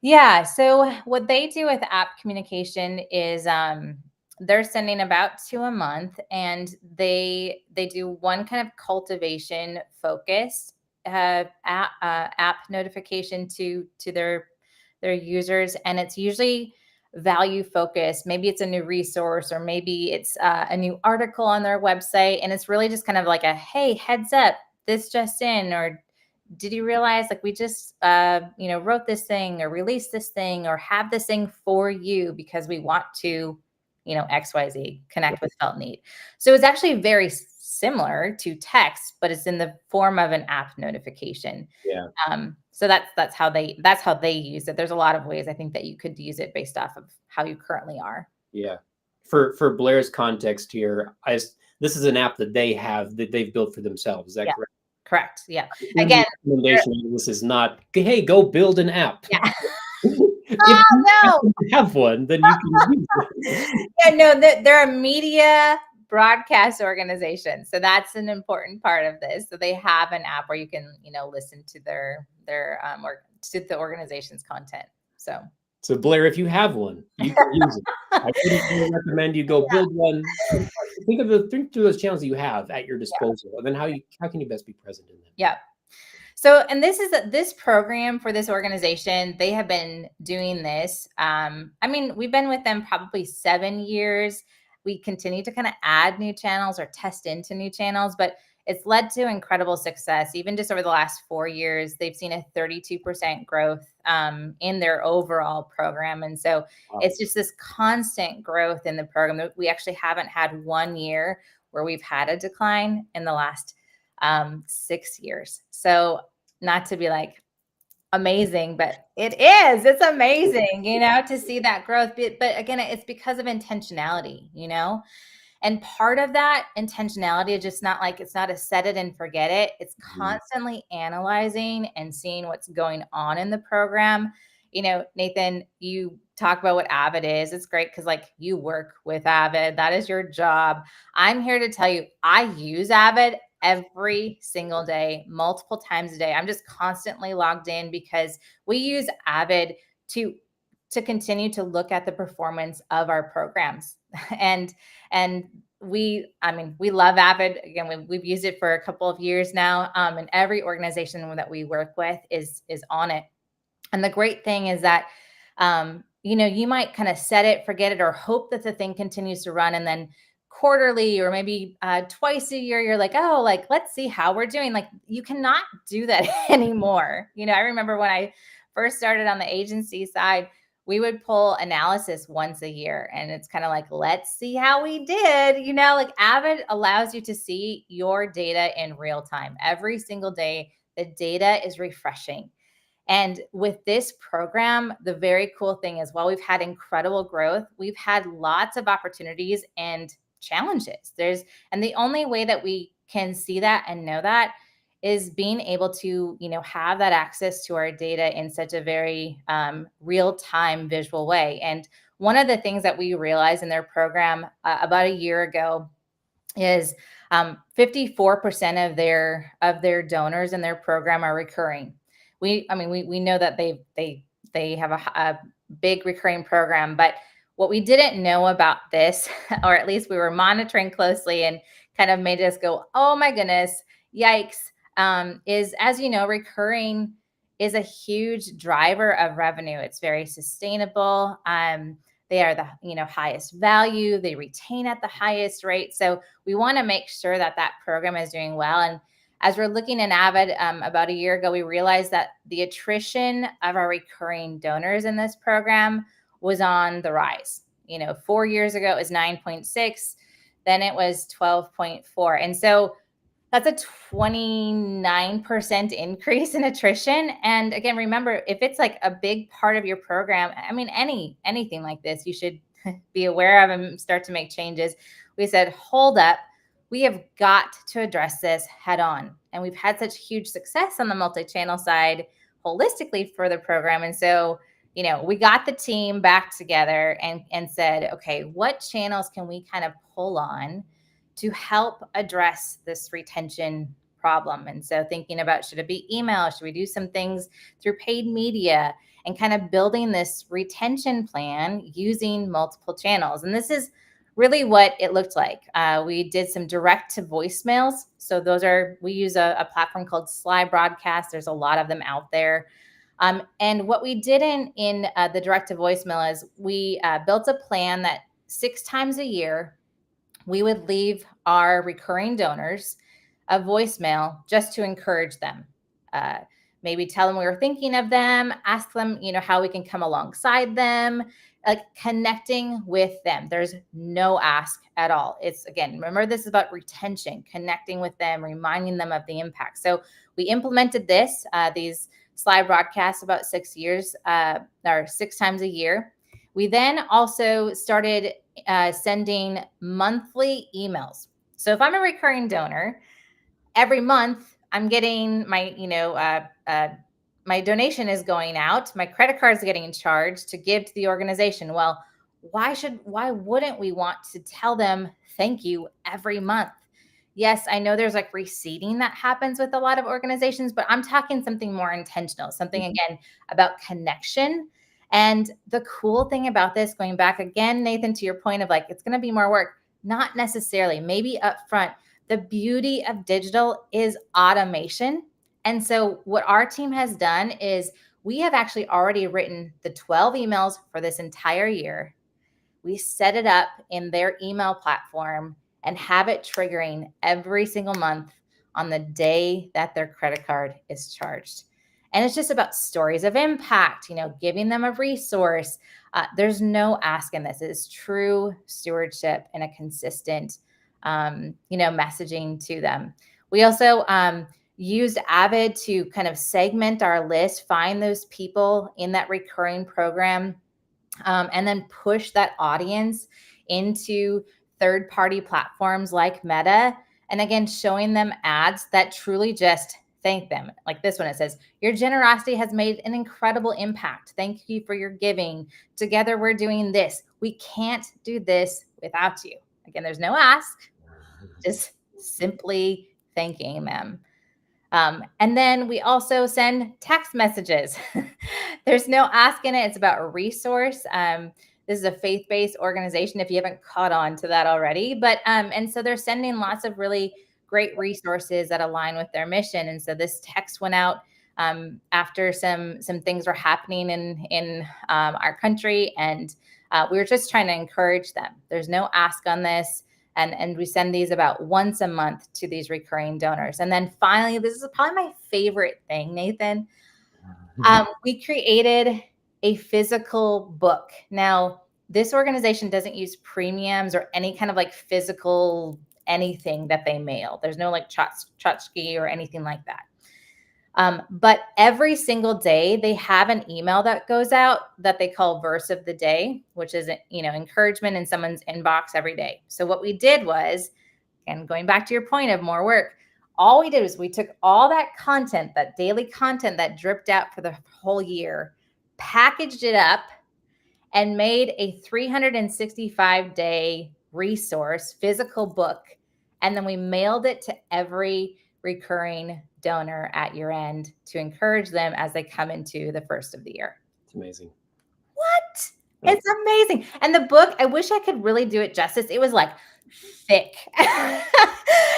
B: Yeah. So what they do with app communication is they're sending about 2 a month, and they do one kind of cultivation focus app notification to their users, and it's usually value focused. Maybe it's a new resource, or maybe it's a new article on their website, and it's really just kind of like a, hey, heads up, this just in, or did you realize, like, we just wrote this thing or released this thing or have this thing for you because we want to, XYZ, connect with felt need. So it's actually very similar to text, but it's in the form of an app notification.
A: Yeah,
B: So that's how they use it. There's a lot of ways I think that you could use it based off of how you currently are.
A: yeah. For Blair's context here, this is an app that they've built for themselves. Is that
B: Yeah,
A: correct?
B: correct. Yeah.
A: The
B: Again,
A: recommendation of this is not, hey, go build an app.
B: yeah.
A: If
B: Oh
A: you
B: no.
A: happen to have one, then you can use it.
B: Yeah, no, they're a media broadcast organization. So that's an important part of this. So they have an app where you can, listen to their or to the organization's content.
A: So Blair, if you have one, you can use it. I wouldn't recommend you go build one. Think through those channels you have at your disposal, and then how can you best be present in them?
B: Yeah. So, and this program for this organization, they have been doing this. I mean, we've been with them probably 7 years. We continue to kind of add new channels or test into new channels, but it's led to incredible success. Even just over the last 4 years, they've seen a 32% growth in their overall program. And so
A: Wow.
B: it's just this constant growth in the program. We actually haven't had 1 year where we've had a decline in the last 6 years. So not to be like amazing, but it's amazing, to see that growth. But again, it's because of intentionality, and part of that intentionality is just not like, it's not a set it and forget it. It's constantly analyzing and seeing what's going on in the program. Nathan, you talk about what Avid is. It's great because like you work with Avid. That is your job. I'm here to tell you, I use Avid every single day, multiple times a day. I'm just constantly logged in because we use Avid to continue to look at the performance of our programs. and we love Avid. Again, we've used it for a couple of years now. And every organization that we work with is on it. And the great thing is that you might kind of set it, forget it, or hope that the thing continues to run. And then quarterly or maybe twice a year, you're like, oh, like, let's see how we're doing. Like, you cannot do that anymore. I remember when I first started on the agency side, we would pull analysis once a year. And it's kind of like, let's see how we did. Like Avid allows you to see your data in real time. Every single day, the data is refreshing. And with this program, the very cool thing is while we've had incredible growth, we've had lots of opportunities and challenges. And the only way that we can see that and know that is being able to, have that access to our data in such a very real-time visual way. And one of the things that we realized in their program about a year ago is 54% of their donors in their program are recurring. We know that they have a big recurring program, but what we didn't know about this, or at least we were monitoring closely and kind of made us go, oh my goodness, yikes, is, as you know, recurring is a huge driver of revenue. It's very sustainable. They are the highest value. They retain at the highest rate. So we want to make sure that that program is doing well. And as we're looking in Avid, about a year ago, we realized that the attrition of our recurring donors in this program was on the rise. 4 years ago, it was 9.6, then it was 12.4. And so that's a 29% increase in attrition. And again, remember, if it's like a big part of your program, anything like this, you should be aware of and start to make changes. We said, hold up, we have got to address this head on. And we've had such huge success on the multi-channel side holistically for the program. And so, we got the team back together and said, okay, what channels can we kind of pull on to help address this retention problem? And so thinking about, should it be email? Should we do some things through paid media? And kind of building this retention plan using multiple channels. And this is really what it looked like. We did some direct to voicemails. So we use a platform called Sly Broadcast. There's a lot of them out there. And what we did in the direct to voicemail is we built a plan that 6 times a year, we would leave our recurring donors a voicemail just to encourage them. Maybe tell them we were thinking of them, ask them, how we can come alongside them, like connecting with them. There's no ask at all. It's, again, remember, this is about retention, connecting with them, reminding them of the impact. So we implemented these Sly broadcasts about 6 years, or 6 times a year. We then also started sending monthly emails. So if I'm a recurring donor, every month I'm getting my, my donation is going out, my credit card is getting charged to give to the organization. Well, why wouldn't we want to tell them thank you every month? Yes, I know there's like receipting that happens with a lot of organizations, but I'm talking something more intentional, something again about connection. And the cool thing about this, going back again, Nathan, to your point of like, it's going to be more work, not necessarily, maybe upfront. The beauty of digital is automation. And so what our team has done is we have actually already written the 12 emails for this entire year. We set it up in their email platform and have it triggering every single month on the day that their credit card is charged. And it's just about stories of impact, giving them a resource. There's no ask in this. It is true stewardship and a consistent, messaging to them. We also used Avid to kind of segment our list, find those people in that recurring program, and then push that audience into third-party platforms like Meta. And again, showing them ads that truly just thank them. Like this one, it says, your generosity has made an incredible impact. Thank you for your giving. Together, we're doing this. We can't do this without you. Again, there's no ask, just simply thanking them. And then we also send text messages. There's no ask in it. It's about a resource. This is a faith-based organization, if you haven't caught on to that already. But and so they're sending lots of really great resources that align with their mission. And so this text went out after some things were happening in our country, and we were just trying to encourage them. There's no ask on this. And we send these about once a month to these recurring donors. And then finally, this is probably my favorite thing, Nathan. We created a physical book. Now, this organization doesn't use premiums or any kind of like physical anything that they mail. There's no like tchotchke or anything like that. But every single day they have an email that goes out that they call Verse of the Day, which is, encouragement in someone's inbox every day. So what we did was, and going back to your point of more work, all we did was we took all that content, that daily content that dripped out for the whole year, packaged it up, and made a 365-day resource, physical book. And then we mailed it to every recurring donor at year end to encourage them as they come into the first of the year.
A: It's amazing.
B: What? It's amazing. And the book, I wish I could really do it justice. It was like thick.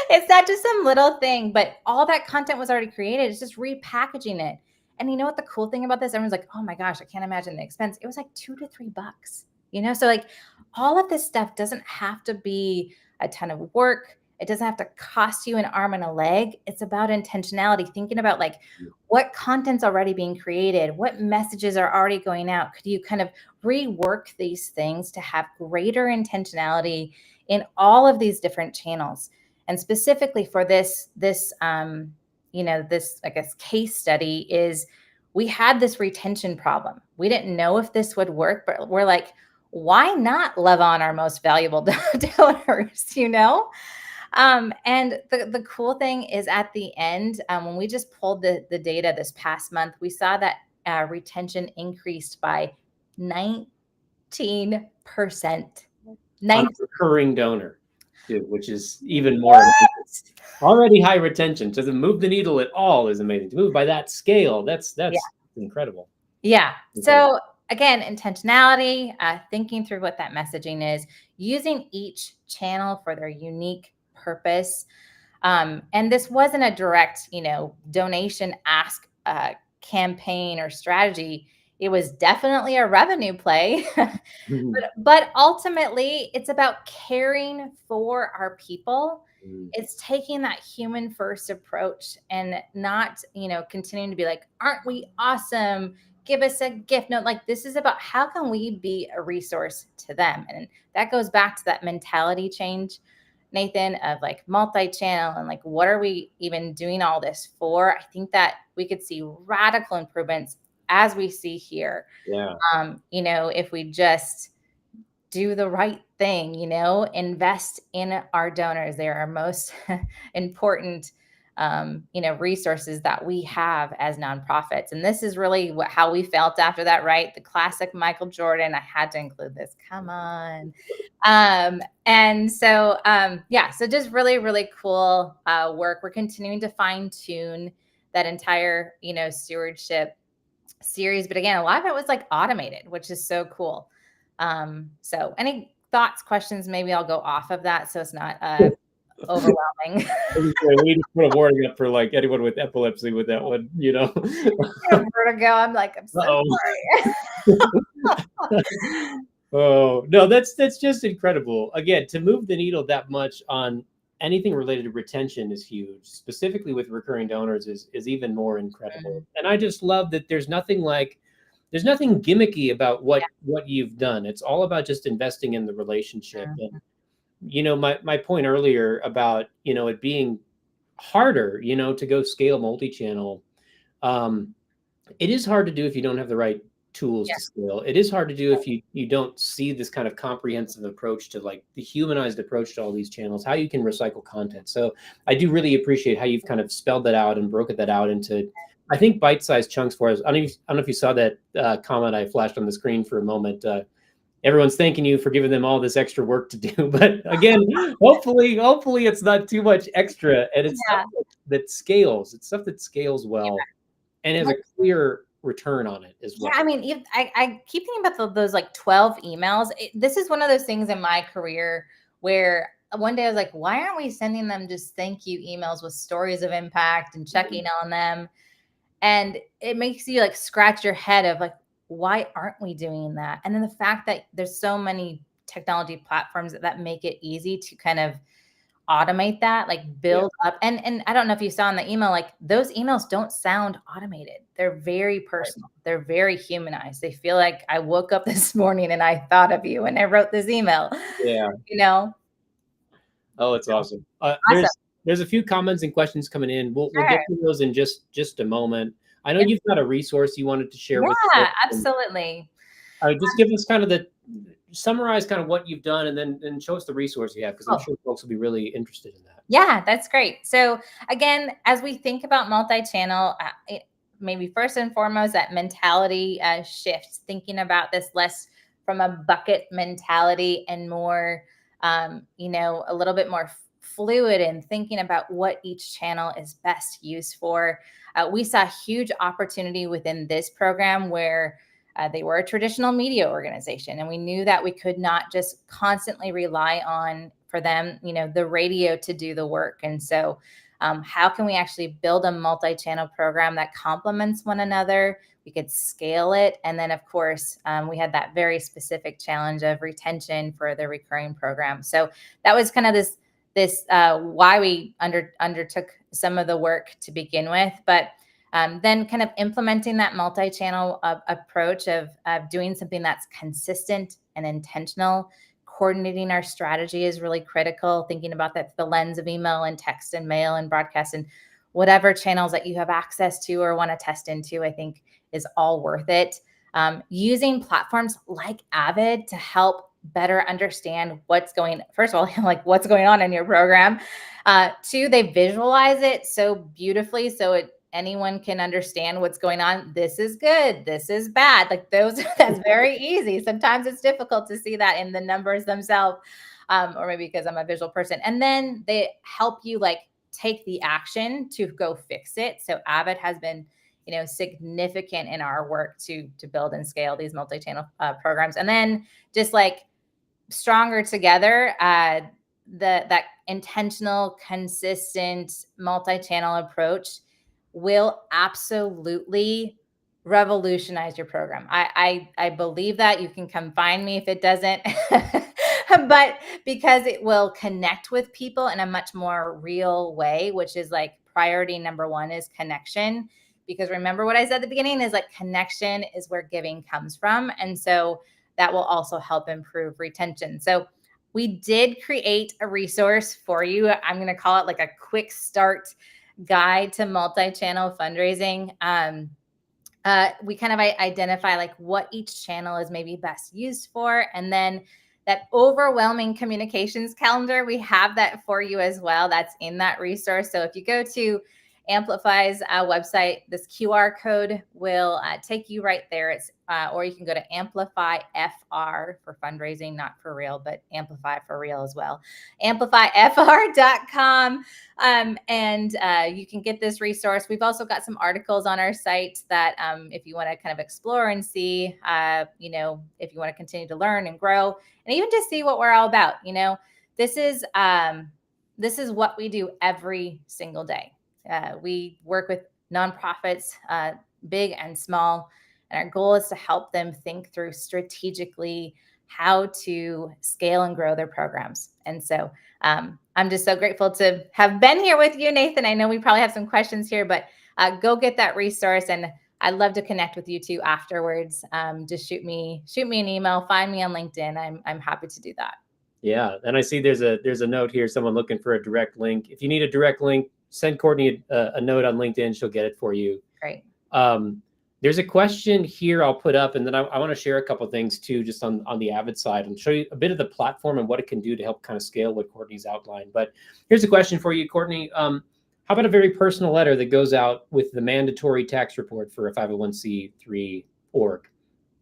B: It's not just some little thing, but all that content was already created. It's just repackaging it. And you know what the cool thing about this? Everyone's like, oh my gosh, I can't imagine the expense. It was like $2 to $3, So like all of this stuff doesn't have to be a ton of work. It doesn't have to cost you an arm and a leg. It's about intentionality, thinking about like what content's already being created, what messages are already going out. Could you kind of rework these things to have greater intentionality in all of these different channels? And specifically for this, I guess, case study is we had this retention problem. We didn't know if this would work, but we're like, why not love on our most valuable donors, And the cool thing is at the end, when we just pulled the data this past month, we saw that retention increased by 19%.
A: On a recurring donor, which is even more amazing. Already high retention. To move the needle at all is amazing. To move by that scale, that's incredible.
B: Yeah. So again, intentionality, thinking through what that messaging is, using each channel for their unique purpose. And this wasn't a direct, donation ask campaign or strategy. It was definitely a revenue play, but ultimately it's about caring for our people. It's taking that human first approach and not, continuing to be like, aren't we awesome? Give us a gift. No, like this is about how can we be a resource to them? And that goes back to that mentality change, Nathan, of like multi-channel and like, what are we even doing all this for? I think that we could see radical improvements as we see here.
A: Yeah.
B: If we just do the right thing, invest in our donors. They're our most important, resources that we have as nonprofits. And this is really how we felt after that, right? The classic Michael Jordan. I had to include this. Come on. And so, so just really, really cool work. We're continuing to fine tune that entire, stewardship series. But again, a lot of it was like automated, which is so cool. So any thoughts, questions? Maybe I'll go off of that so it's not overwhelming.
A: We need to put a warning up for like anyone with epilepsy with that one,
B: Vertigo. I'm like, I'm so sorry.
A: Oh no, that's just incredible. Again, to move the needle that much on anything related to retention is huge. Specifically with recurring donors is even more incredible. And I just love that there's nothing gimmicky about what you've done. It's all about just investing in the relationship. And my point earlier about it being harder to go scale multi-channel, it is hard to do if you don't have the right tools to scale. It is hard to do if you don't see this kind of comprehensive approach to like the humanized approach to all these channels, how you can recycle content. So I do really appreciate how you've kind of spelled that out and broken that out into, I think, bite-sized chunks for us. I don't know if you saw that comment I flashed on the screen for a moment. Everyone's thanking you for giving them all this extra work to do. But again, hopefully it's not too much extra. And it's stuff that scales. It's stuff that scales well and has a clear return on it as well.
B: Yeah, I mean, I keep thinking about those like 12 emails. This is one of those things in my career where one day I was like, why aren't we sending them just thank you emails with stories of impact and checking on them? And it makes you like scratch your head of like, why aren't we doing that? And then the fact that there's so many technology platforms that make it easy to kind of automate that, like
A: Yeah.
B: build up. And I don't know if you saw in the email, like those emails don't sound automated. They're very
A: Right.
B: personal. They're very humanized. They feel like I woke up this morning and I thought of you and I wrote this email,
A: Yeah.
B: you know?
A: Oh, it's awesome.
B: Awesome.
A: There's a few comments and questions coming in. We'll
B: Sure.
A: get to those in just a moment. I know
B: Yeah.
A: you've got a resource you wanted to share with
B: Yeah,
A: folks, and
B: absolutely.
A: just give us kind of the summarize kind of what you've done, and then show us the resource you have, because I'm
B: Oh,
A: sure folks will be really interested in that.
B: yeah, that's great. So again, as we think about multi-channel, maybe first and foremost, that mentality shifts, thinking about this less from a bucket mentality and more, a little bit more fluid and thinking about what each channel is best used for. We saw huge opportunity within this program where they were a traditional media organization, and we knew that we could not just constantly rely on for them, the radio to do the work. And so, how can we actually build a multi-channel program that complements one another? We could scale it, and then, of course, we had that very specific challenge of retention for the recurring program. So that was kind of this why we undertook some of the work to begin with, but then kind of implementing that multi-channel approach of doing something that's consistent and intentional. Coordinating our strategy is really critical. Thinking about that through the lens of email and text and mail and broadcast and whatever channels that you have access to or want to test into, I think is all worth it. Using platforms like Avid to help better understand first of all, like what's going on in your program. Two, they visualize it so beautifully so anyone can understand what's going on. This is good. This is bad. Like those, that's very easy. Sometimes it's difficult to see that in the numbers themselves, or maybe because I'm a visual person. And then they help you like take the action to go fix it. So Avid has been, significant in our work to build and scale these multi-channel programs. And then just like stronger together, that intentional, consistent multi-channel approach will absolutely revolutionize your program. I believe that. You can come find me if it doesn't. But because it will connect with people in a much more real way, which is like priority number one is connection. Because remember what I said at the beginning is like connection is where giving comes from. And so that will also help improve retention. So we did create a resource for you. I'm going to call it like a quick start guide to multi-channel fundraising. We kind of identify like what each channel is maybe best used for, and then that overwhelming communications calendar, we have that for you as well. That's in that resource. So if you go to Amplify's website, this QR code will take you right there. Or you can go to Amplify FR for fundraising, not for real, but Amplify for real as well. Amplifyfr.com. And you can get this resource. We've also got some articles on our site that if you want to kind of explore and see, if you want to continue to learn and grow, and even just see what we're all about. This is what we do every single day. We work with nonprofits, big and small, and our goal is to help them think through strategically how to scale and grow their programs. And so I'm just so grateful to have been here with you, Nathan. I know we probably have some questions here, but go get that resource, and I'd love to connect with you too afterwards. Just shoot me an email, find me on LinkedIn. I'm happy to do that.
A: Yeah, and I see there's a note here. Someone looking for a direct link. If you need a direct link, send Courtney a note on LinkedIn. She'll get it for you.
B: Great.
A: There's a question here I'll put up, and then I want to share a couple things too, just on the Avid side, and show you a bit of the platform and what it can do to help kind of scale what Courtney's outlined. But here's a question for you, Courtney. How about a very personal letter that goes out with the mandatory tax report for a 501c3 org?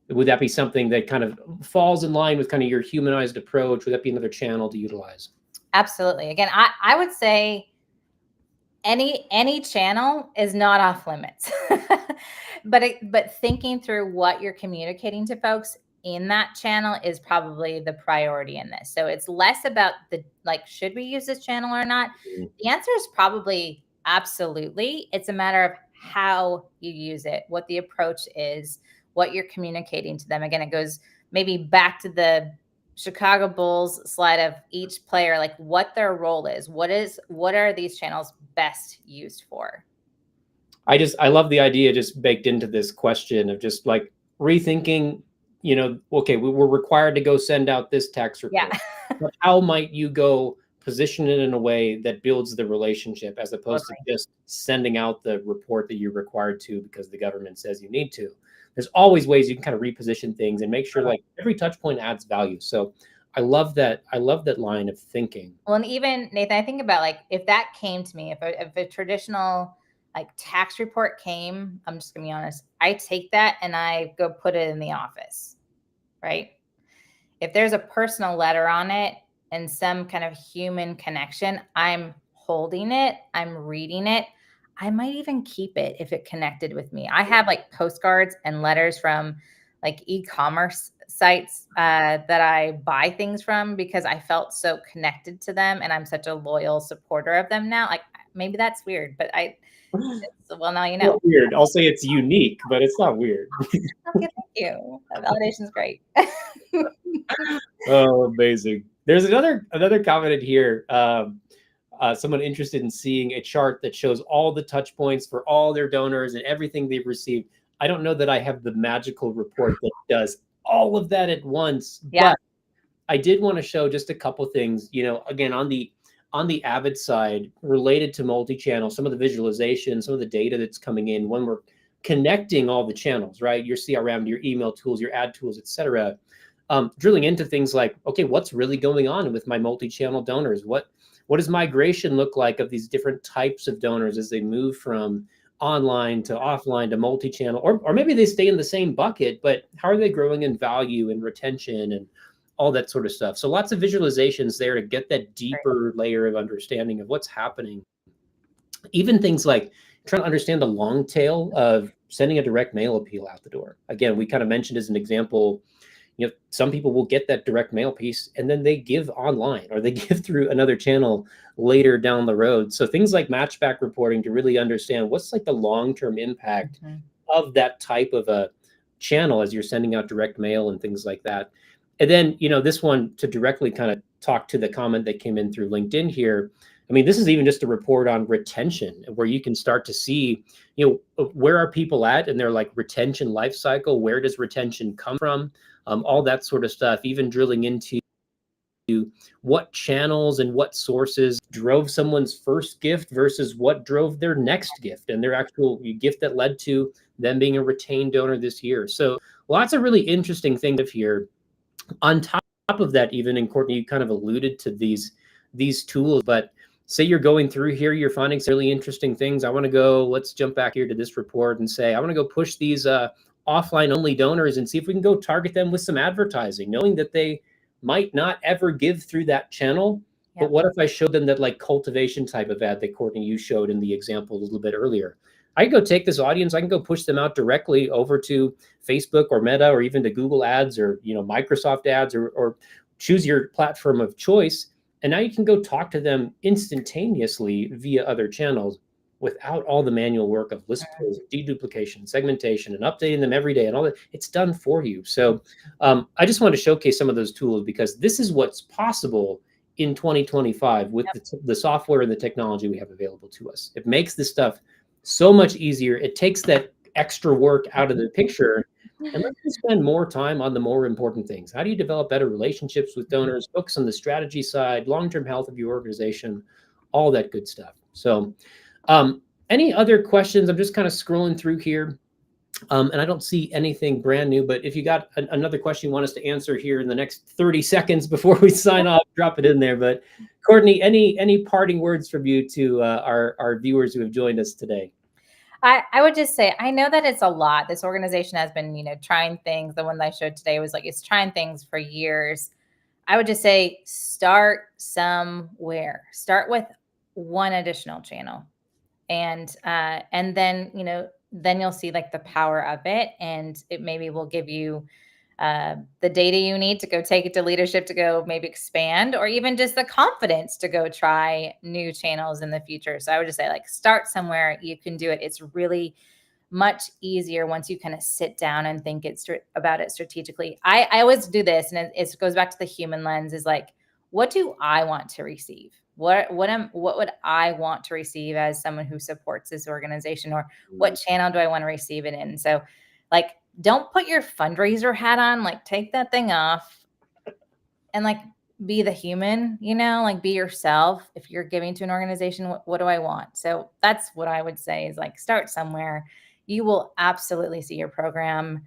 A: Would that be something that kind of falls in line with kind of your humanized approach? Would that be another channel to utilize?
B: Absolutely. Again, I would say any channel is not off limits. but thinking through what you're communicating to folks in that channel is probably the priority in this. So it's less about should we use this channel or not?
A: Mm.
B: The answer is probably absolutely. It's a matter of how you use it, what the approach is, what you're communicating to them. Again, it goes maybe back to the Chicago Bulls slide of each player, like what their role is. What are these channels best used for?
A: I love the idea just baked into this question of just like rethinking, okay, we're required to go send out this tax
B: Yeah.
A: report, but how might you go position it in a way that builds the relationship as opposed to
B: Totally.
A: just sending out the report that you're required to because the government says you need to. There's always ways you can kind of reposition things and make sure like every touch point adds value. So I love that. I love that line of thinking.
B: Well, and even Nathan, I think about like if that came to me, if a traditional like tax report came, I'm just gonna be honest, I take that and I go put it in the office, right? If there's a personal letter on it and some kind of human connection, I'm holding it, I'm reading it. I might even keep it if it connected with me. I have like postcards and letters from like e-commerce sites that I buy things from because I felt so connected to them and I'm such a loyal supporter of them now. Like maybe that's weird, but well, now you know.
A: Not weird. I'll say it's unique, but it's not weird.
B: Okay, thank you. That validation's great.
A: Oh, amazing. There's another comment here. Someone interested in seeing a chart that shows all the touch points for all their donors and everything they've received. I don't know that I have the magical report that does all of that at once,
B: Yeah.
A: but I did want to show just a couple things, again, on the Avid side related to multi-channel, some of the visualization, some of the data that's coming in when we're connecting all the channels, right? Your CRM, your email tools, your ad tools, et cetera. Drilling into things like, okay, what's really going on with my multi-channel donors? What does migration look like of these different types of donors as they move from online to offline to multi-channel, or maybe they stay in the same bucket, but how are they growing in value and retention and all that sort of stuff? So lots of visualizations there to get that deeper layer of understanding of what's happening. Even things like trying to understand the long tail of sending a direct mail appeal out the door. Again, we kind of mentioned as an example, some people will get that direct mail piece and then they give online or they give through another channel later down the road. So things like matchback reporting to really understand what's like the long-term impact of that type of a channel as you're sending out direct mail and things like that. And then, this one to directly kind of talk to the comment that came in through LinkedIn here. I mean, this is even just a report on retention where you can start to see, where are people at in their like retention life cycle? Where does retention come from? All that sort of stuff, even drilling into what channels and what sources drove someone's first gift versus what drove their next gift and their actual gift that led to them being a retained donor this year. So lots of really interesting things here. On top of that, even, and Courtney, you kind of alluded to these tools, but say you're going through here, you're finding some really interesting things. Let's jump back here to this report and say, I want to go push these offline only donors and see if we can go target them with some advertising, knowing that they might not ever give through that channel. But what if I showed them that like cultivation type of ad that Courtney, you showed in the example a little bit earlier? I can go take this audience, I can go push them out directly over to Facebook or Meta or even to Google ads or, Microsoft ads or choose your platform of choice. And now you can go talk to them instantaneously via other channels without all the manual work of list pulls, deduplication, segmentation, and updating them every day and all that. It's done for you. So I just wanted to showcase some of those tools because this is what's possible in 2025 with the software and the technology we have available to us. It makes this stuff so much easier. It takes that extra work out of the picture and let's just spend more time on the more important things. How do you develop better relationships with donors, focus on the strategy side, long-term health of your organization, all that good stuff. So any other questions? I'm just kind of scrolling through here. And I don't see anything brand new, but if you got another question you want us to answer here in the next 30 seconds before we sign off, drop it in there. But Courtney, any parting words from you to our viewers who have joined us today?
B: I would just say, I know that it's a lot. This organization has been, trying things. The one that I showed today was like, it's trying things for years. I would just say, start somewhere. Start with one additional channel. And then, then you'll see like the power of it. And it maybe will give you the data you need to go take it to leadership to go maybe expand, or even just the confidence to go try new channels in the future. So I would just say, like, start somewhere. You can do it. It's really much easier once you kind of sit down and think about it strategically. I always do this, and it goes back to the human lens, is like, what do I want to receive? What would I want to receive as someone who supports this organization, or what channel do I want to receive it in? So, like, don't put your fundraiser hat on, like, take that thing off and, like, be the human, like, be yourself. If you're giving to an organization, what do I want? So that's what I would say, is like, start somewhere. You will absolutely see your program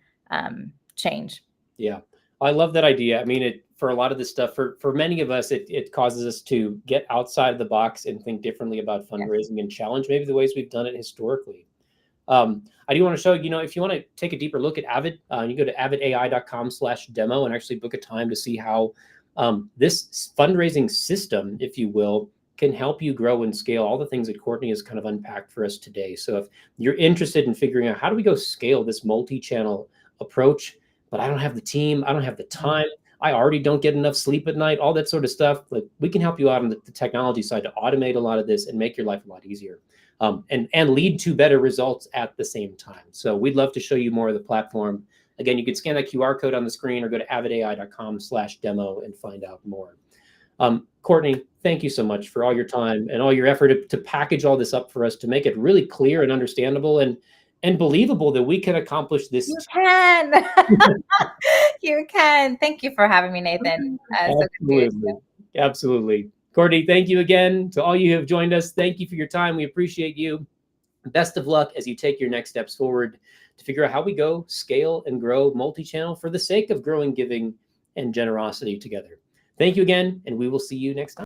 B: change.
A: Yeah, I love that idea. I mean, for a lot of this stuff, for many of us, it causes us to get outside of the box and think differently about fundraising and challenge maybe the ways we've done it historically. I do want to show, if you want to take a deeper look at Avid, you go to avidai.com/demo and actually book a time to see how this fundraising system, if you will, can help you grow and scale all the things that Courtney has kind of unpacked for us today. So if you're interested in figuring out how do we go scale this multi-channel approach, but I don't have the team, I don't have the time, I already don't get enough sleep at night, all that sort of stuff, like, we can help you out on the technology side to automate a lot of this and make your life a lot easier. And lead to better results at the same time. So we'd love to show you more of the platform. Again, you can scan that QR code on the screen or go to avidai.com/demo and find out more. Courtney, thank you so much for all your time and all your effort to package all this up for us, to make it really clear and understandable and believable that we can accomplish this.
B: You can. You can. Thank you for having me, Nathan.
A: Absolutely. Absolutely. Courtney, thank you again. To all you who have joined us, thank you for your time. We appreciate you. Best of luck as you take your next steps forward to figure out how we go scale and grow multi-channel for the sake of growing giving and generosity together. Thank you again, and we will see you next time.